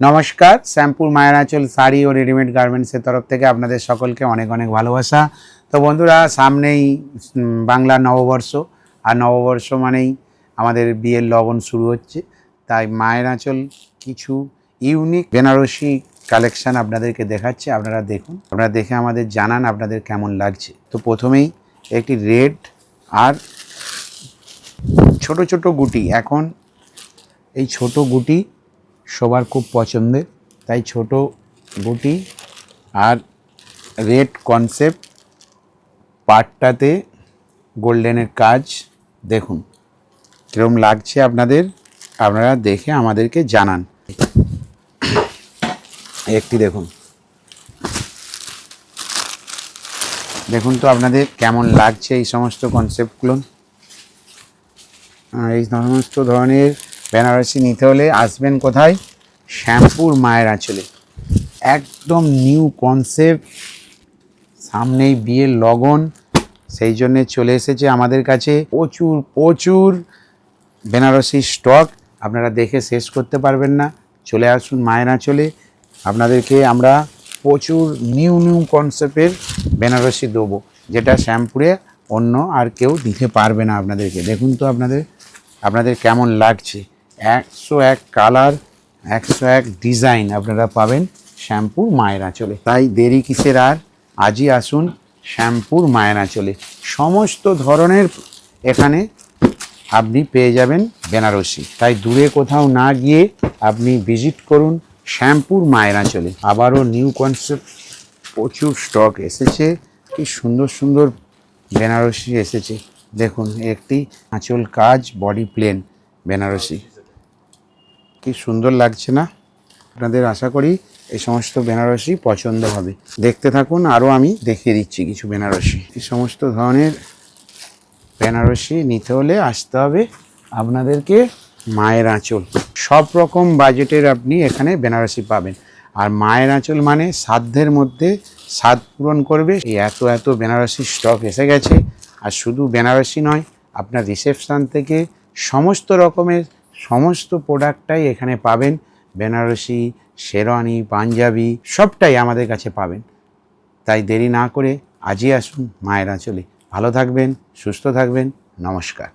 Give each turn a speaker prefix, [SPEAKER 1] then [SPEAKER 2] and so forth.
[SPEAKER 1] নমস্কার, শ্যামপুর মায়ের আঁচল শাড়ি ও রেডিমেড গার্মেন্টসের তরফ থেকে আপনাদের সকলকে অনেক অনেক ভালোবাসা। তো বন্ধুরা, সামনেই বাংলা নববর্ষ, আর নববর্ষ মানেই আমাদের বিয়ের লগন শুরু হচ্ছে। তাই মায়ের আঁচল কিছু ইউনিক বেনারসি কালেকশান আপনাদেরকে দেখাচ্ছে। আপনারা দেখুন, আপনারা দেখে আমাদের জানান আপনাদের কেমন লাগছে। তো প্রথমেই একটি রেড আর ছোট ছোট গুটি, এখন এই ছোট গুটি সবার খুব পছন্দের, তাই ছোট গুটি আর রেড কনসেপ্ট, পাটটাতে গোল্ডেনের কাজ। দেখুন কীরকম লাগছে আপনাদের, আপনারা দেখে আমাদেরকে জানান। একটি দেখুন, দেখুন তো আপনাদের কেমন লাগছে এই সমস্ত কনসেপ্টগুলো। এই সমস্ত ধরনের বেনারসি নিতে হলে আসবেন কোথায়? শ্যামপুর মায়ের আঁচলে। একদম নিউ কনসেপ্ট, সামনেই বিয়ের লগন, সেই জন্যে চলে এসেছে আমাদের কাছে প্রচুর প্রচুর বেনারসি স্টক। আপনারা দেখে শেষ করতে পারবেন না। চলে আসুন মায়ের আঁচলে, আপনাদেরকে আমরা প্রচুর নিউ নিউ কনসেপ্টের বেনারসি দেবো, যেটা শ্যামপুরে অন্য আর কেউ দিতে পারবে না আপনাদেরকে। দেখুন তো আপনাদের কেমন লাগছে। 101 কালার, 101 ডিজাইন আপনারা পাবেন শ্যামপুর মায়ের আঁচলে। তাই দেরি কিসের আর, আজই আসুন শ্যামপুর মায়ের আঁচলে। সমস্ত ধরনের এখানে আপনি পেয়ে যাবেন বেনারসি। তাই দূরে কোথাও না গিয়ে আপনি ভিজিট করুন শ্যামপুর মায়ের আঁচলে। আবারও নিউ কনসেপ্ট প্রচুর স্টক এসেছে, কি সুন্দর সুন্দর বেনারসি এসেছে। দেখুন একটি আঁচল কাজ, বডি প্লেন বেনারসি, কি সুন্দর লাগছে না? আপনাদের আশা করি এই সমস্ত বেনারসি পছন্দ হবে। দেখতে থাকুন, আরও আমি দেখিয়ে দিচ্ছি কিছু বেনারসি। এই সমস্ত ধরনের বেনারসি নিতে হলে আসতে হবে আপনাদেরকে মায়ের আঁচল। সব রকম বাজেটের আপনি এখানে বেনারসি পাবেন। আর মায়ের আঁচল মানে সাধ্যের মধ্যে স্বাদ পূরণ করবে। এই এত এত বেনারসি স্টক এসে গেছে। আর শুধু বেনারসি নয়, আপনার রিসেপশান থেকে সমস্ত রকমের সমস্ত প্রোডাক্টটাই এখানে পাবেন। বেনারসি, শেরওয়ানি, পাঞ্জাবি সবটাই আমাদের কাছে পাবেন। তাই দেরি না করে আজই আসুন মায়ের আঁচলে। ভালো থাকবেন, সুস্থ থাকবেন, নমস্কার।